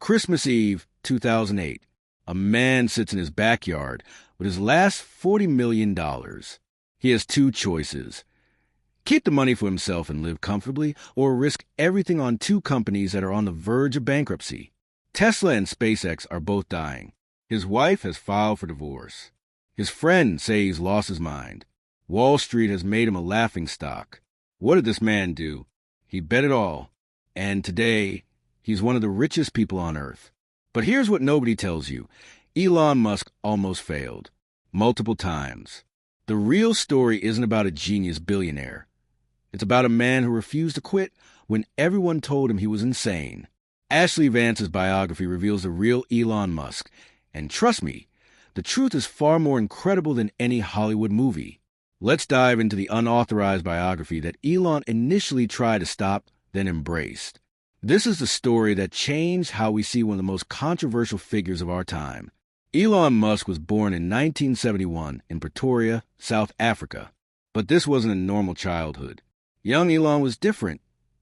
Christmas Eve, 2008. A man sits in his backyard with his last $40 million. He has two choices. Keep the money for himself and live comfortably, or risk everything on two companies that are on the verge of bankruptcy. Tesla and SpaceX are both dying. His wife has filed for divorce. His friends say he's lost his mind. Wall Street has made him a laughingstock. What did this man do? He bet it all. And today, he's one of the richest people on Earth. But here's what nobody tells you. Elon Musk almost failed. Multiple times. The real story isn't about a genius billionaire. It's about a man who refused to quit when everyone told him he was insane. Ashley Vance's biography reveals the real Elon Musk. And trust me, the truth is far more incredible than any Hollywood movie. Let's dive into the unauthorized biography that Elon initially tried to stop, then embraced. This is the story that changed how we see one of the most controversial figures of our time. Elon Musk was born in 1971 in Pretoria, South Africa. But this wasn't a normal childhood. Young Elon was different,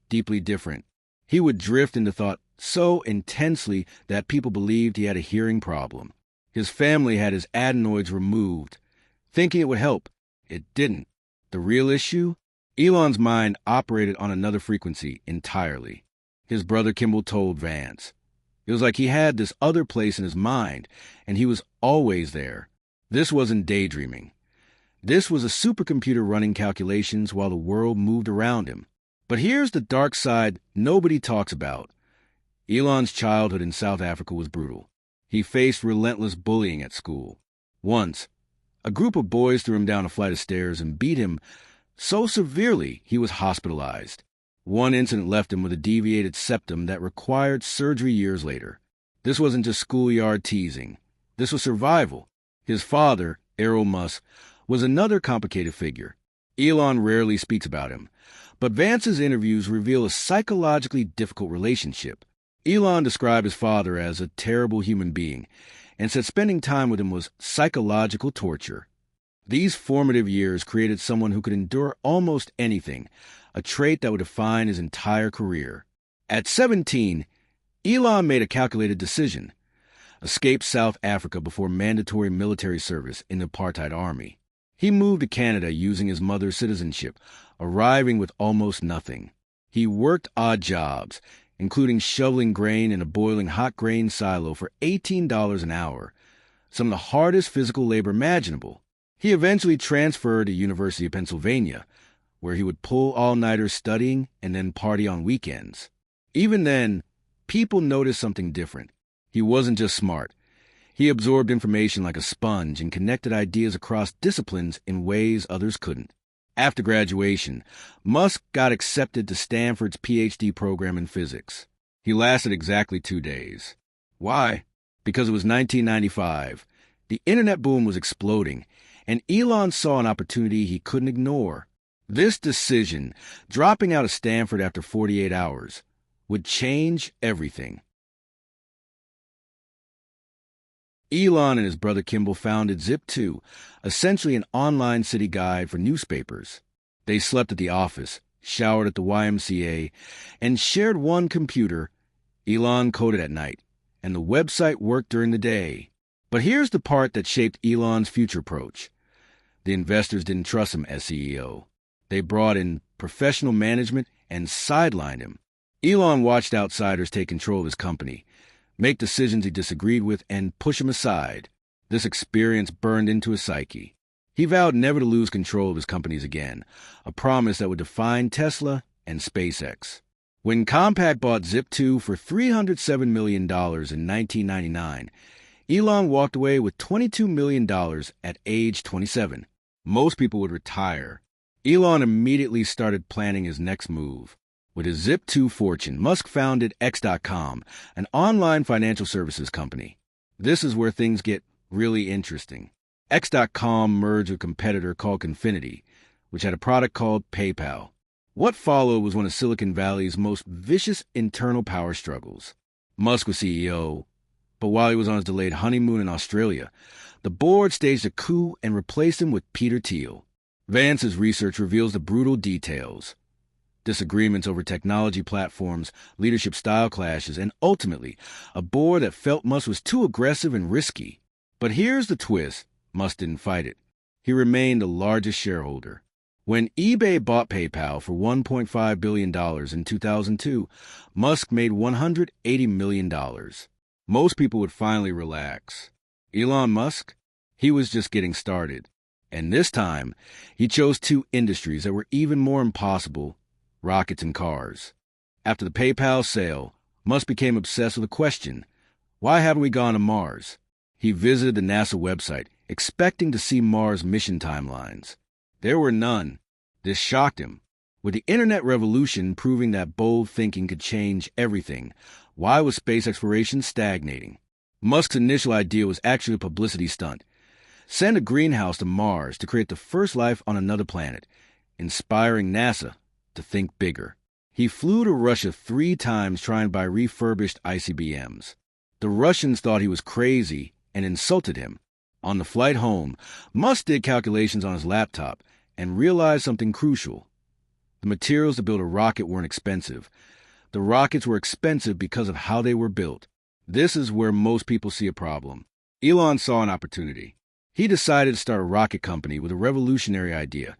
deeply different. He would drift into thought so intensely that people believed he had a hearing problem. His family had his adenoids removed, thinking it would help. It didn't. The real issue? Elon's mind operated on another frequency entirely. His brother Kimball told Vance. It was like he had this other place in his mind, and he was always there. This wasn't daydreaming. This was a supercomputer running calculations while the world moved around him. But here's the dark side nobody talks about. Elon's childhood in South Africa was brutal. He faced relentless bullying at school. Once, a group of boys threw him down a flight of stairs and beat him so severely he was hospitalized. One incident left him with a deviated septum that required surgery years later. This wasn't just schoolyard teasing. This was survival. His father, Elon Musk, was another complicated figure. Elon rarely speaks about him, but Vance's interviews reveal a psychologically difficult relationship. Elon described his father as a terrible human being and said spending time with him was psychological torture. These formative years created someone who could endure almost anything, a trait that would define his entire career. At 17, Elon made a calculated decision: escape South Africa before mandatory military service in the apartheid army. He moved to Canada using his mother's citizenship, arriving with almost nothing. He worked odd jobs, including shoveling grain in a boiling hot grain silo for $18 an hour, some of the hardest physical labor imaginable. He eventually transferred to University of Pennsylvania, where he would pull all-nighters studying and then party on weekends. Even then, people noticed something different. He wasn't just smart. He absorbed information like a sponge and connected ideas across disciplines in ways others couldn't. After graduation, Musk got accepted to Stanford's PhD program in physics. He lasted exactly 2 days. Why? Because it was 1995. The internet boom was exploding, and Elon saw an opportunity he couldn't ignore. This decision, dropping out of Stanford after 48 hours, would change everything. Elon and his brother Kimball founded Zip2, essentially an online city guide for newspapers. They slept at the office, showered at the YMCA, and shared one computer. Elon coded at night, and the website worked during the day. But here's the part that shaped Elon's future approach. The investors didn't trust him as CEO. They brought in professional management and sidelined him. Elon watched outsiders take control of his company, make decisions he disagreed with, and push him aside. This experience burned into his psyche. He vowed never to lose control of his companies again, a promise that would define Tesla and SpaceX. When Compaq bought Zip2 for $307 million in 1999, Elon walked away with $22 million at age 27. Most people would retire. Elon immediately started planning his next move. With his Zip2 fortune, Musk founded X.com, an online financial services company. This is where things get really interesting. X.com merged with a competitor called Confinity, which had a product called PayPal. What followed was one of Silicon Valley's most vicious internal power struggles. Musk was CEO, but while he was on his delayed honeymoon in Australia, the board staged a coup and replaced him with Peter Thiel. Vance's research reveals the brutal details. disagreements over technology platforms, leadership style clashes, and ultimately, a board that felt Musk was too aggressive and risky. But here's the twist. Musk didn't fight it. He remained the largest shareholder. When eBay bought PayPal for $1.5 billion in 2002, Musk made $180 million. Most people would finally relax. Elon Musk? He was just getting started. And this time, he chose two industries that were even more impossible: rockets and cars. After the PayPal sale, Musk became obsessed with a question: why haven't we gone to Mars? He visited the NASA website, expecting to see Mars mission timelines. There were none. This shocked him. With the internet revolution proving that bold thinking could change everything, why was space exploration stagnating? Musk's initial idea was actually a publicity stunt. Send a greenhouse to Mars to create the first life on another planet, inspiring NASA to think bigger. He flew to Russia 3 times trying to buy refurbished ICBMs. The Russians thought he was crazy and insulted him. On the flight home, Musk did calculations on his laptop and realized something crucial. The materials to build a rocket weren't expensive. The rockets were expensive because of how they were built. This is where most people see a problem. Elon saw an opportunity. He decided to start a rocket company with a revolutionary idea: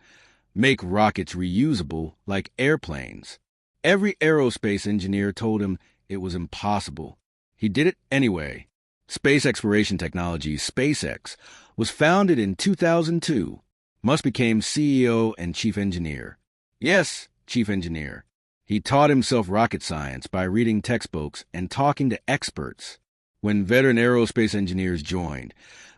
make rockets reusable like airplanes. Every aerospace engineer told him it was impossible. He did it anyway. Space exploration technology, SpaceX, was founded in 2002. Musk became CEO and chief engineer. Yes, chief engineer. He taught himself rocket science by reading textbooks and talking to experts. When veteran aerospace engineers joined,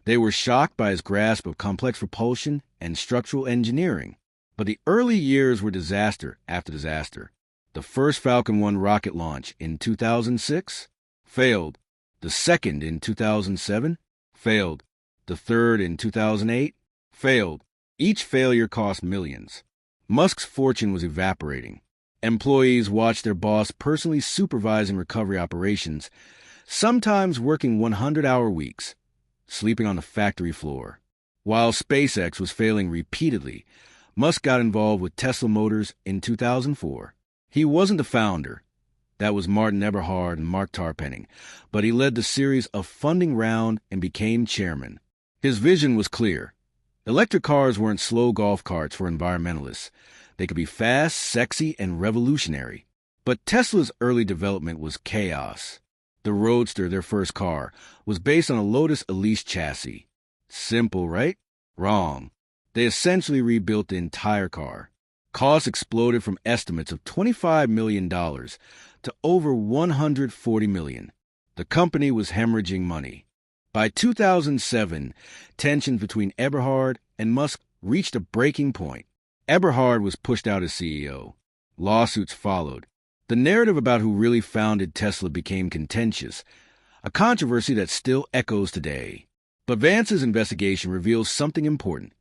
they were shocked by his grasp of complex propulsion and structural engineering. But the early years were disaster after disaster. The first Falcon 1 rocket launch in 2006 failed. The second in 2007 failed. The third in 2008 failed. Each failure cost millions. Musk's fortune was evaporating. Employees watched their boss personally supervising recovery operations, sometimes working 100-hour weeks, sleeping on the factory floor. While SpaceX was failing repeatedly, Musk got involved with Tesla Motors in 2004. He wasn't the founder. That was Martin Eberhard and Mark Tarpenning, but he led the series of funding round and became chairman. His vision was clear. Electric cars weren't slow golf carts for environmentalists. They could be fast, sexy, and revolutionary. But Tesla's early development was chaos. The Roadster, their first car, was based on a Lotus Elise chassis. Simple, right? Wrong. They essentially rebuilt the entire car. Costs exploded from estimates of $25 million to over $140 million. The company was hemorrhaging money. By 2007, tensions between Eberhard and Musk reached a breaking point. Eberhard was pushed out as CEO. Lawsuits followed. The narrative about who really founded Tesla became contentious, a controversy that still echoes today. But Vance's investigation reveals something important.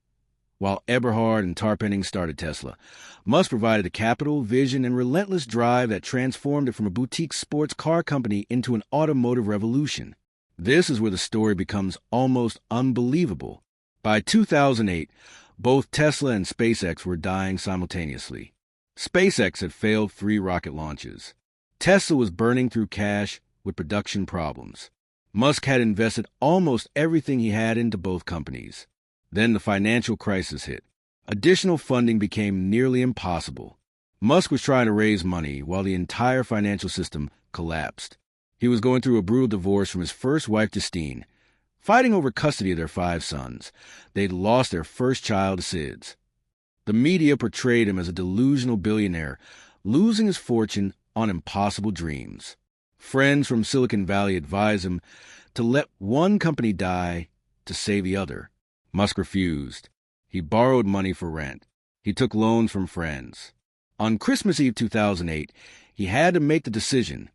While Eberhard and Tarpenning started Tesla, Musk provided the capital, vision, and relentless drive that transformed it from a boutique sports car company into an automotive revolution. This is where the story becomes almost unbelievable. By 2008, both Tesla and SpaceX were dying simultaneously. SpaceX had failed 3 rocket launches. Tesla was burning through cash with production problems. Musk had invested almost everything he had into both companies. Then the financial crisis hit. Additional funding became nearly impossible. Musk was trying to raise money while the entire financial system collapsed. He was going through a brutal divorce from his first wife, Justine, fighting over custody of their 5 sons. They'd lost their first child to SIDS. The media portrayed him as a delusional billionaire, losing his fortune on impossible dreams. Friends from Silicon Valley advised him to let one company die to save the other. Musk refused. He borrowed money for rent. He took loans from friends. On Christmas Eve 2008, he had to make the decision: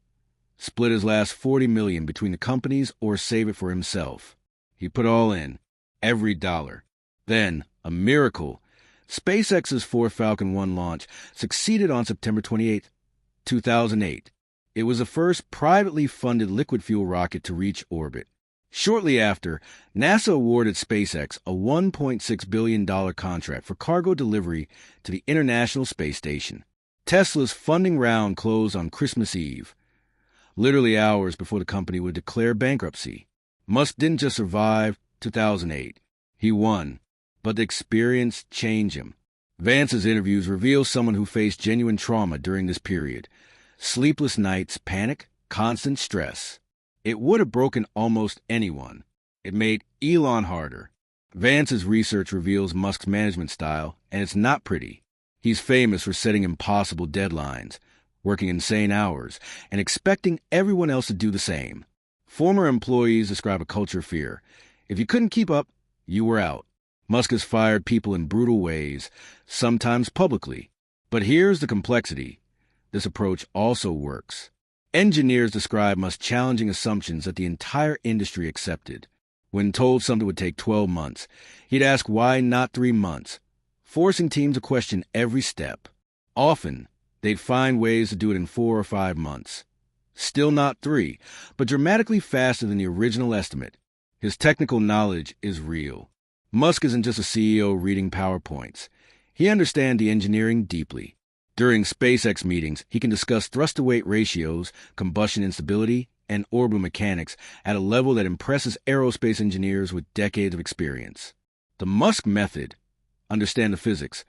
split his last $40 million between the companies or save it for himself. He put all in, every dollar. Then, a miracle, SpaceX's 4th Falcon 1 launch succeeded on September 28, 2008. It was the first privately funded liquid fuel rocket to reach orbit. Shortly after, NASA awarded SpaceX a $1.6 billion contract for cargo delivery to the International Space Station. Tesla's funding round closed on Christmas Eve, literally hours before the company would declare bankruptcy. Musk didn't just survive 2008. He won, but the experience changed him. Vance's interviews reveal someone who faced genuine trauma during this period. Sleepless nights, panic, constant stress. It would have broken almost anyone. It made Elon harder. Vance's research reveals Musk's management style, and it's not pretty. He's famous for setting impossible deadlines, working insane hours, and expecting everyone else to do the same. Former employees describe a culture of fear. If you couldn't keep up, you were out. Musk has fired people in brutal ways, sometimes publicly. But here's the complexity. This approach also works. Engineers describe Musk's challenging assumptions that the entire industry accepted. When told something would take 12 months, he'd ask why not 3 months, forcing teams to question every step. Often, they'd find ways to do it in 4 or 5 months. Still not 3, but dramatically faster than the original estimate. His technical knowledge is real. Musk isn't just a CEO reading PowerPoints. He understands the engineering deeply. During SpaceX meetings, he can discuss thrust-to-weight ratios, combustion instability, and orbital mechanics at a level that impresses aerospace engineers with decades of experience. The Musk method: understand the physics,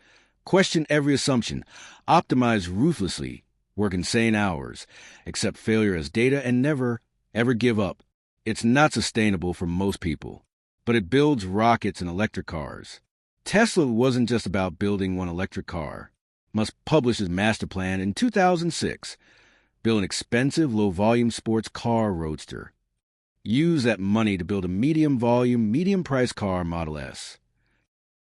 question every assumption, optimize ruthlessly, work insane hours, accept failure as data, and never, ever give up. It's not sustainable for most people, but it builds rockets and electric cars. Tesla wasn't just about building one electric car. Musk published his master plan in 2006. Build an expensive, low-volume sports car roadster. Use that money to build a medium-volume, medium-price car Model S.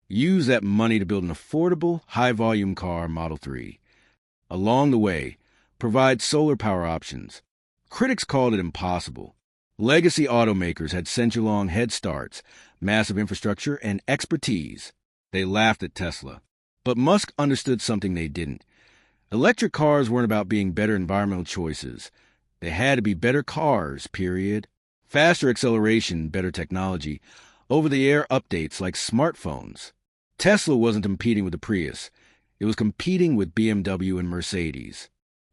Use that money to build an affordable, high-volume car Model 3. Along the way, provide solar power options. Critics called it impossible. Legacy automakers had century-long head starts, massive infrastructure, and expertise. They laughed at Tesla. But Musk understood something they didn't. Electric cars weren't about being better environmental choices. They had to be better cars, period. Faster acceleration, better technology, over-the-air updates like smartphones. Tesla wasn't competing with the Prius. It was competing with BMW and Mercedes.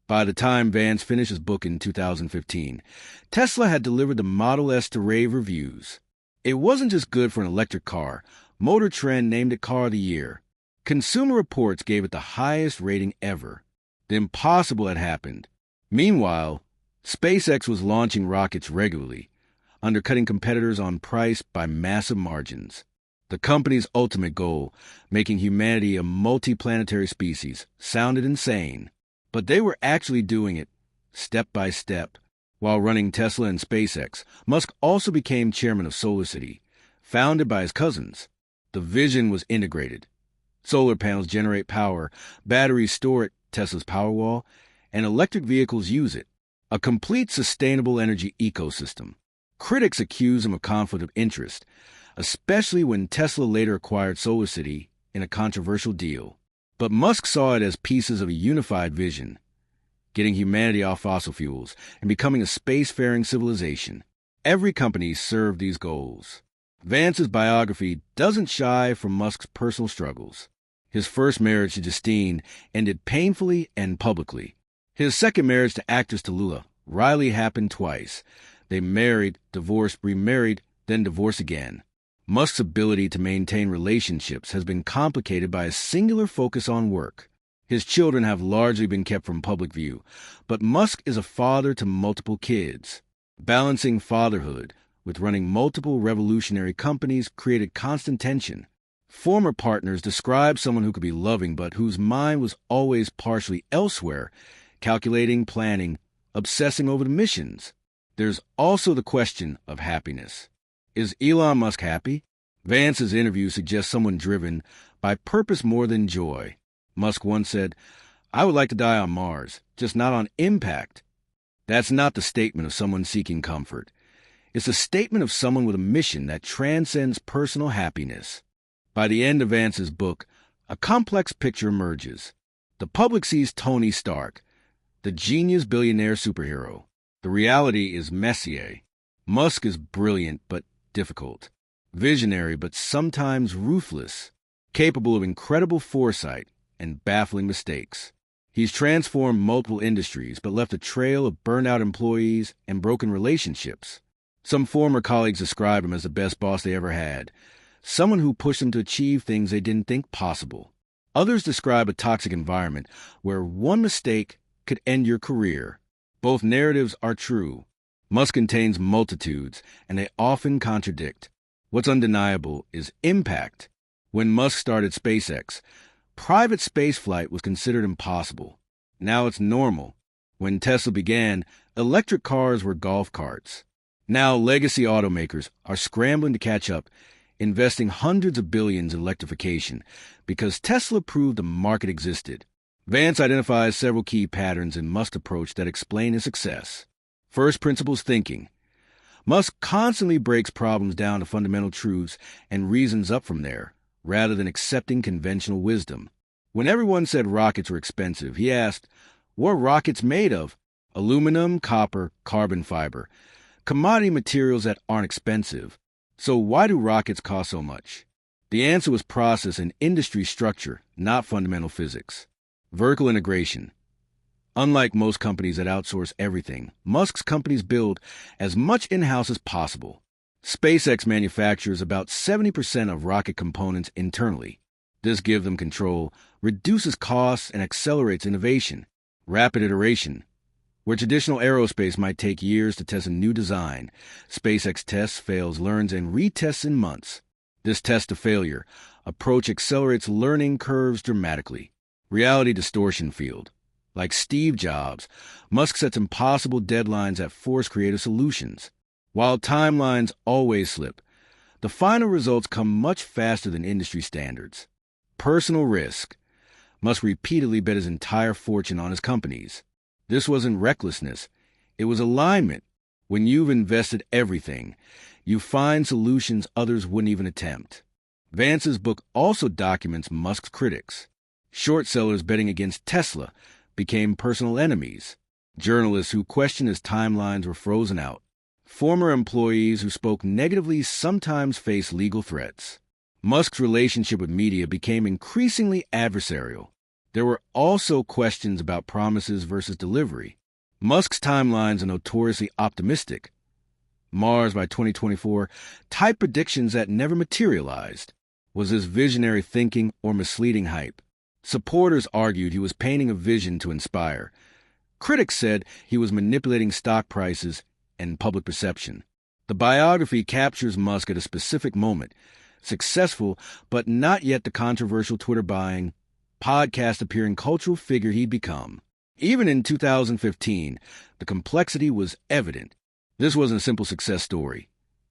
By the time Vance finished his book in 2015, Tesla had delivered the Model S to rave reviews. It wasn't just good for an electric car. Motor Trend named it Car of the Year. Consumer Reports gave it the highest rating ever. The impossible had happened. Meanwhile, SpaceX was launching rockets regularly, undercutting competitors on price by massive margins. The company's ultimate goal, making humanity a multi-planetary species, sounded insane. But they were actually doing it, step by step. While running Tesla and SpaceX, Musk also became chairman of SolarCity, founded by his cousins. The vision was integrated. Solar panels generate power, batteries store it, Tesla's Powerwall, and electric vehicles use it. A complete sustainable energy ecosystem. Critics accuse him of conflict of interest, especially when Tesla later acquired SolarCity in a controversial deal. But Musk saw it as pieces of a unified vision, getting humanity off fossil fuels and becoming a spacefaring civilization. Every company served these goals. Vance's biography doesn't shy from Musk's personal struggles. His first marriage to Justine ended painfully and publicly. His second marriage to actress Tallulah Riley happened twice. They married, divorced, remarried, then divorced again. Musk's ability to maintain relationships has been complicated by a singular focus on work. His children have largely been kept from public view, but Musk is a father to multiple kids. Balancing fatherhood with running multiple revolutionary companies created constant tension. Former partners describe someone who could be loving but whose mind was always partially elsewhere, calculating, planning, obsessing over the missions. There's also the question of happiness. Is Elon Musk happy? Vance's interview suggests someone driven by purpose more than joy. Musk once said, "I would like to die on Mars, just not on impact." That's not the statement of someone seeking comfort. It's a statement of someone with a mission that transcends personal happiness. By the end of Vance's book, a complex picture emerges. The public sees Tony Stark, the genius billionaire superhero. The reality is messier. Musk is brilliant but difficult, visionary but sometimes ruthless, capable of incredible foresight and baffling mistakes. He's transformed multiple industries, but left a trail of burnout employees and broken relationships. Some former colleagues describe him as the best boss they ever had, someone who pushed them to achieve things they didn't think possible. Others describe a toxic environment where one mistake could end your career. Both narratives are true. Musk contains multitudes, and they often contradict. What's undeniable is impact. When Musk started SpaceX, private spaceflight was considered impossible. Now it's normal. When Tesla began, electric cars were golf carts. Now legacy automakers are scrambling to catch up, investing hundreds of billions in electrification because Tesla proved the market existed. Vance identifies several key patterns in Musk's approach that explain his success. First principles thinking. Musk constantly breaks problems down to fundamental truths and reasons up from there, rather than accepting conventional wisdom. When everyone said rockets were expensive, he asked, what are rockets made of? Aluminum, copper, carbon fiber. Commodity materials that aren't expensive. So why do rockets cost so much? The answer was process and industry structure, not fundamental physics. Vertical integration. Unlike most companies that outsource everything, Musk's companies build as much in-house as possible. SpaceX manufactures about 70% of rocket components internally. This gives them control, reduces costs, and accelerates innovation. Rapid iteration. Where traditional aerospace might take years to test a new design, SpaceX tests, fails, learns, and retests in months. This test to failure approach accelerates learning curves dramatically. Reality distortion field. Like Steve Jobs, Musk sets impossible deadlines that force creative solutions. While timelines always slip, the final results come much faster than industry standards. Personal risk. Musk repeatedly bet his entire fortune on his companies. This wasn't recklessness. It was alignment. When you've invested everything, you find solutions others wouldn't even attempt. Vance's book also documents Musk's critics. Short sellers betting against Tesla became personal enemies. Journalists who questioned his timelines were frozen out. Former employees who spoke negatively sometimes faced legal threats. Musk's relationship with media became increasingly adversarial. There were also questions about promises versus delivery. Musk's timelines are notoriously optimistic. Mars by 2024 type predictions that never materialized. Was this visionary thinking or misleading hype? Supporters argued he was painting a vision to inspire. Critics said he was manipulating stock prices and public perception. The biography captures Musk at a specific moment, successful but not yet the controversial Twitter-buying, podcast-appearing cultural figure he'd become. Even in 2015, the complexity was evident. This wasn't a simple success story.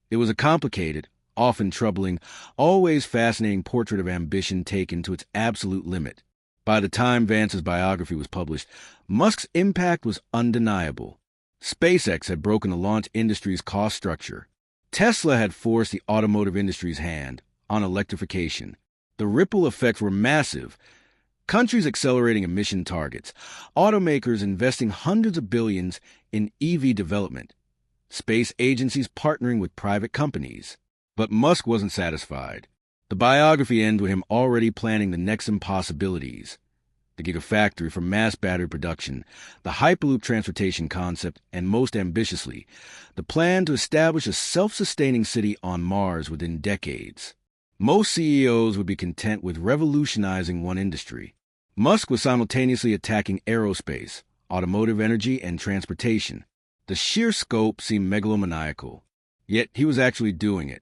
It was a complicated, often troubling, always fascinating portrait of ambition taken to its absolute limit. By the time Vance's biography was published, Musk's impact was undeniable. SpaceX had broken the launch industry's cost structure. Tesla had forced the automotive industry's hand on electrification. The ripple effects were massive. Countries accelerating emission targets, automakers investing hundreds of billions in EV development, space agencies partnering with private companies. But Musk wasn't satisfied. The biography ends with him already planning the next impossibilities. The Gigafactory for mass battery production, the Hyperloop transportation concept, and most ambitiously, the plan to establish a self-sustaining city on Mars within decades. Most CEOs would be content with revolutionizing one industry. Musk was simultaneously attacking aerospace, automotive energy, and transportation. The sheer scope seemed megalomaniacal, yet he was actually doing it.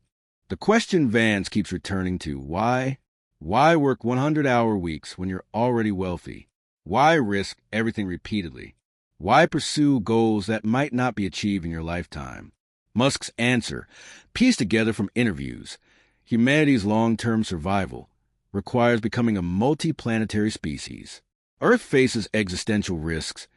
The question Vance keeps returning to, why? Why work 100-hour weeks when you're already wealthy? Why risk everything repeatedly? Why pursue goals that might not be achieved in your lifetime? Musk's answer, pieced together from interviews, humanity's long-term survival, requires becoming a multi-planetary species. Earth faces existential risks,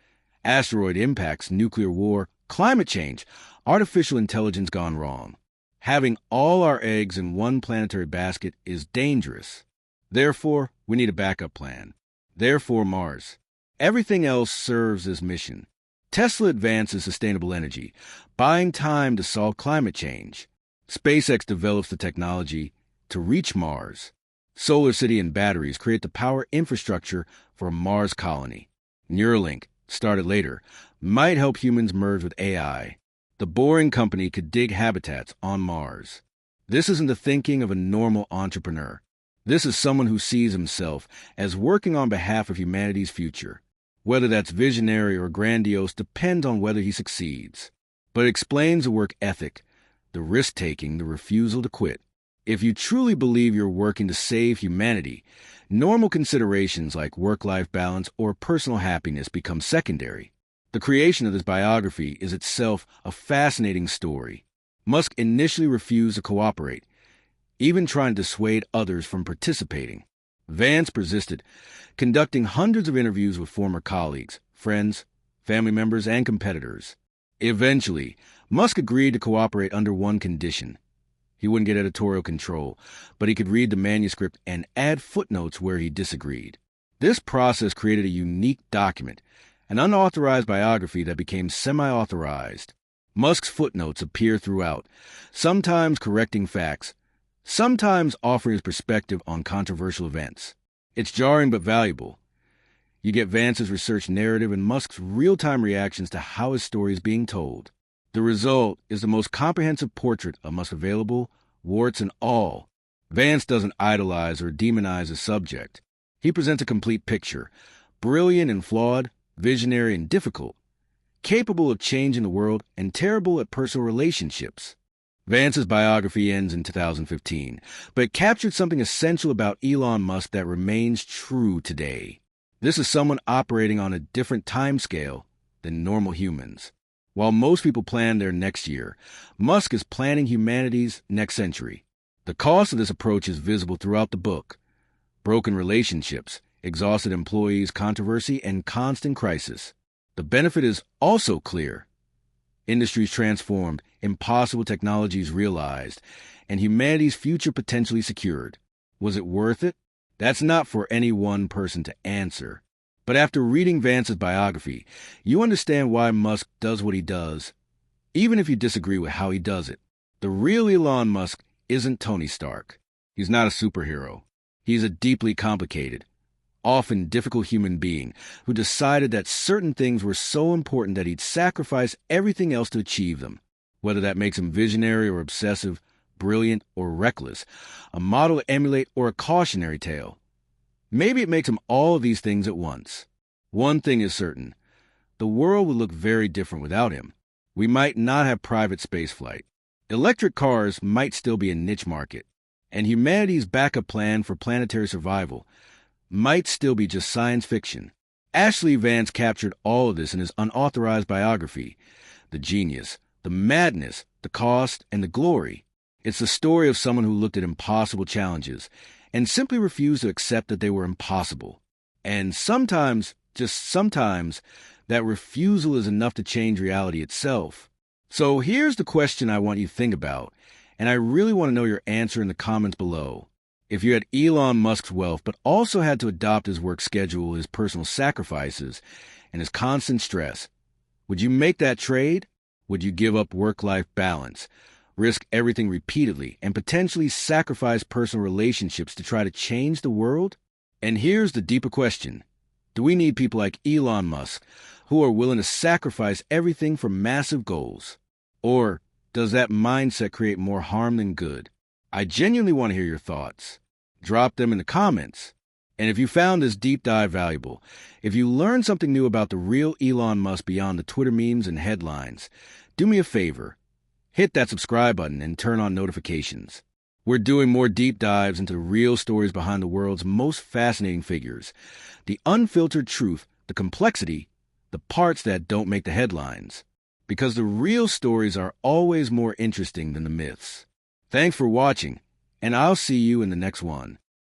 asteroid impacts, nuclear war, climate change, artificial intelligence gone wrong. Having all our eggs in one planetary basket is dangerous. Therefore, we need a backup plan. Therefore, Mars. Everything else serves this mission. Tesla advances sustainable energy, buying time to solve climate change. SpaceX develops the technology to reach Mars. Solar City and batteries create the power infrastructure for a Mars colony. Neuralink, started later, might help humans merge with AI. The Boring Company could dig habitats on Mars. This isn't the thinking of a normal entrepreneur. This is someone who sees himself as working on behalf of humanity's future. Whether that's visionary or grandiose depends on whether he succeeds. But it explains the work ethic, the risk-taking, the refusal to quit. If you truly believe you're working to save humanity, normal considerations like work-life balance or personal happiness become secondary. The creation of this biography is itself a fascinating story. Musk initially refused to cooperate, even trying to dissuade others from participating. Vance persisted, conducting hundreds of interviews with former colleagues, friends, family members, and competitors. Eventually, Musk agreed to cooperate under one condition. He wouldn't get editorial control, but he could read the manuscript and add footnotes where he disagreed. This process created a unique document, an unauthorized biography that became semi-authorized. Musk's footnotes appear throughout, sometimes correcting facts, sometimes offering his perspective on controversial events. It's jarring but valuable. You get Vance's research narrative and Musk's real-time reactions to how his story is being told. The result is the most comprehensive portrait of Musk available, warts and all. Vance doesn't idolize or demonize his subject. He presents a complete picture, brilliant and flawed, visionary and difficult, capable of changing the world and terrible at personal relationships. Vance's biography ends in 2015, but it captured something essential about Elon Musk that remains true today. This is someone operating on a different timescale than normal humans. While most people plan their next year, Musk is planning humanity's next century. The cost of this approach is visible throughout the book. Broken relationships, exhausted employees, controversy, and constant crisis. The benefit is also clear. Industries transformed, impossible technologies realized, and humanity's future potentially secured. Was it worth it? That's not for any one person to answer. But after reading Vance's biography, you understand why Musk does what he does, even if you disagree with how he does it. The real Elon Musk isn't Tony Stark. He's not a superhero. He's a deeply complicated, often difficult human being who decided that certain things were so important that he'd sacrifice everything else to achieve them. Whether that makes him visionary or obsessive, brilliant or reckless, a model to emulate or a cautionary tale. Maybe it makes him all of these things at once. One thing is certain. The world would look very different without him. We might not have private spaceflight. Electric cars might still be a niche market. And humanity's backup plan for planetary survival might still be just science fiction. Ashley Vance captured all of this in his unauthorized biography. The genius, the madness, the cost, and the glory. It's the story of someone who looked at impossible challenges and simply refused to accept that they were impossible. And sometimes, just sometimes, that refusal is enough to change reality itself. So here's the question I want you to think about, and I really want to know your answer in the comments below. If you had Elon Musk's wealth but also had to adopt his work schedule, his personal sacrifices, and his constant stress, would you make that trade? Would you give up work-life balance, risk everything repeatedly, and potentially sacrifice personal relationships to try to change the world? And here's the deeper question. Do we need people like Elon Musk who are willing to sacrifice everything for massive goals? Or does that mindset create more harm than good? I genuinely want to hear your thoughts. Drop them in the comments. And if you found this deep dive valuable, if you learned something new about the real Elon Musk beyond the Twitter memes and headlines, do me a favor. Hit that subscribe button and turn on notifications. We're doing more deep dives into the real stories behind the world's most fascinating figures, the unfiltered truth, the complexity, the parts that don't make the headlines. Because the real stories are always more interesting than the myths. Thanks for watching, and I'll see you in the next one.